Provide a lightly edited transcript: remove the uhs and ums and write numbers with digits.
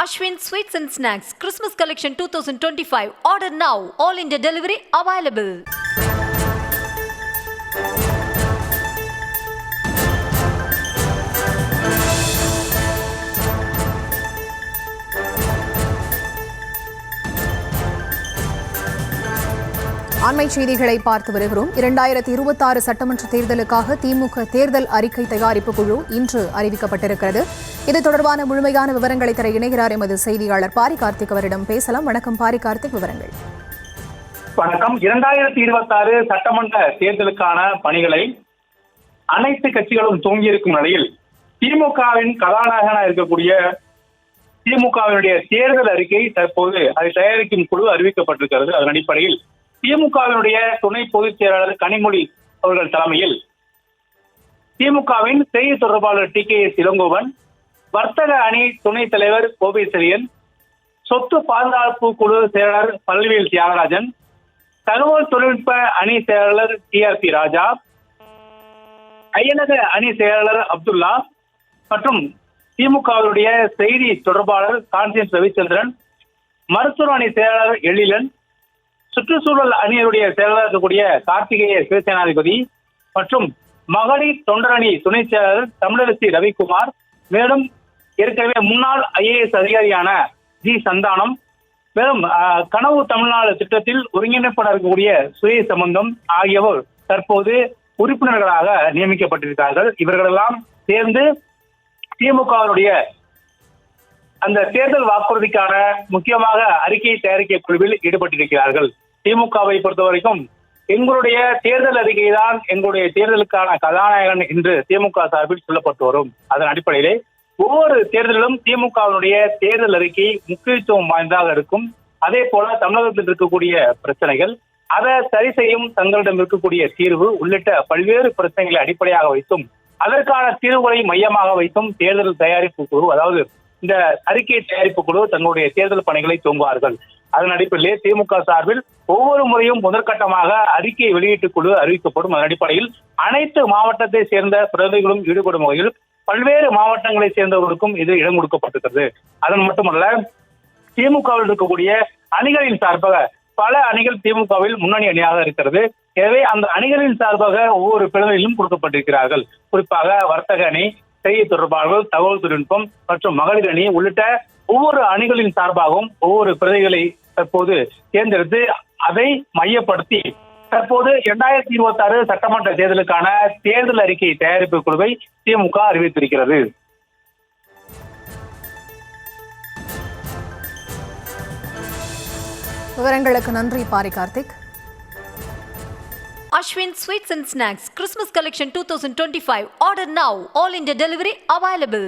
Ashwin Sweets and Snacks Christmas Collection 2025. Order now. All India delivery available. அண்மை செய்திகளை பார்த்து வருகிறோம். 2026 சட்டமன்ற தேர்தலுக்காக திமுக தேர்தல் அறிக்கை தயாரிப்பு குழு இன்று அறிவிக்கப்பட்டிருக்கிறது. இது தொடர்பான முழுமையான விவரங்களை தர இணைகிறார் எமது செய்தியாளர் பாரி கார்த்திக். அவரிடம் பேசலாம். வணக்கம் பாரி கார்த்திக், விவரங்கள். வணக்கம். 2026 சட்டமன்ற தேர்தலுக்கான பணிகளை அனைத்து கட்சிகளும் துவங்கியிருக்கும் நிலையில் திமுகவின் கதாநாயகனாக இருக்கக்கூடிய திமுகவினுடைய தேர்தல் அறிக்கை தற்போது அதை தயாரிக்கும் குழு அறிவிக்கப்பட்டிருக்கிறது. அதன் அடிப்படையில் திமுகவினுடைய துணை பொதுச் செயலாளர் கனிமொழி அவர்கள் தலைமையில் திமுகவின் செய்தி தொடர்பாளர் டி.கே.எஸ். இளங்கோவன், வர்த்தக அணி துணைத் தலைவர் கோபேசரியன், சொத்து பாதுகாப்பு குழு செயலாளர் பழனிவேல் தியாகராஜன், தகவல் தொழில்நுட்ப அணி செயலாளர் டி.ஆர்.பி. ராஜா, ஐயனக அணி செயலாளர் அப்துல்லா மற்றும் திமுகவினுடைய செய்தி தொடர்பாளர் கான்ஸ்டன்ஸ் ரவிச்சந்திரன், மருத்துவ அணி செயலாளர் எழிலன், சுற்றுச்சூழல் அணியினுடைய செயலாளர் இருக்கக்கூடிய கார்த்திகேய சிவசேனாதிபதி மற்றும் மகளிர் தொண்டரணி துணை செயலாளர் தமிழரசி ரவிக்குமார், மேலும் ஏற்கனவே முன்னாள் ஐஏஎஸ் அதிகாரியான ஜி சந்தானம், மேலும் கனவு தமிழ்நாடு திட்டத்தில் ஒருங்கிணைப்பாளர் இருக்கக்கூடிய சுய சம்பந்தம் ஆகியோர் தற்போது உறுப்பினர்களாக நியமிக்கப்பட்டிருக்கிறார்கள். இவர்களெல்லாம் சேர்ந்து திமுகவினுடைய அந்த தேர்தல் வாக்குறுதிக்கான முக்கியமாக அறிக்கையை தயாரிக்க குழுவில் ஈடுபட்டிருக்கிறார்கள். திமுகவை பொறுத்த வரைக்கும் எங்களுடைய தேர்தல் அறிக்கை தான் எங்களுடைய தேர்தலுக்கான கதாநாயகன் என்று திமுக சார்பில் சொல்லப்பட்டு வரும். அதன் அடிப்படையிலே ஒவ்வொரு தேர்தலிலும் திமுகவினுடைய தேர்தல் அறிக்கை முக்கியத்துவம் வாய்ந்ததாக இருக்கும். அதே போல தமிழகத்தில் இருக்கக்கூடிய பிரச்சனைகள், அதை சரி செய்யும் தங்களிடம் இருக்கக்கூடிய தீர்வு உள்ளிட்ட பல்வேறு பிரச்சனைகளை அடிப்படையாக வைத்தும் அதற்கான தீர்வுகளை மையமாக வைத்தும் தேர்தல் தயாரிப்பு குழு, அதாவது இந்த அறிக்கை தயாரிப்பு குழு தங்களுடைய தேர்தல் பணிகளை துவங்குவார்கள். அதன் அடிப்படையிலே திமுக சார்பில் ஒவ்வொரு முறையும் முதற்கட்டமாக அறிக்கை வெளியீட்டு குழு அறிவிக்கப்படும். அதன் அடிப்படையில் அனைத்து மாவட்டத்தை சேர்ந்த பிரதிகளும் ஈடுபடும் வகையில் பல்வேறு மாவட்டங்களை சேர்ந்தவர்களுக்கும் இது இடம் கொடுக்கப்பட்டிருக்கிறது. அதன் மட்டுமல்ல, திமுகவில் இருக்கக்கூடிய அணிகளின் சார்பாக பல அணிகள் திமுகவில் முன்னணி அணியாக இருக்கிறது. எனவே அந்த அணிகளின் சார்பாக ஒவ்வொரு பிரதிகளும் கொடுக்கப்பட்டிருக்கிறார்கள். குறிப்பாக வர்த்தக அணி, செய்தி தொடர்பாளர்கள், தகவல் தொழில்நுட்பம் மற்றும் மகளிர் அணி உள்ளிட்ட ஒவ்வொரு அணிகளின் சார்பாகவும் ஒவ்வொரு பிரதிகளை தற்போது தேர்ந்தெடுத்து அதை மையப்படுத்தி தற்போது 2026 சட்டமன்ற தேர்தலுக்கான தேர்தல் அறிக்கை தயாரிப்பு குழுவை திமுக அறிவித்திருக்கிறது. விவரங்களுக்கு நன்றி Pari Karthik. Ashwin Sweets and Snacks Christmas Collection 2025. Order now. All India delivery available.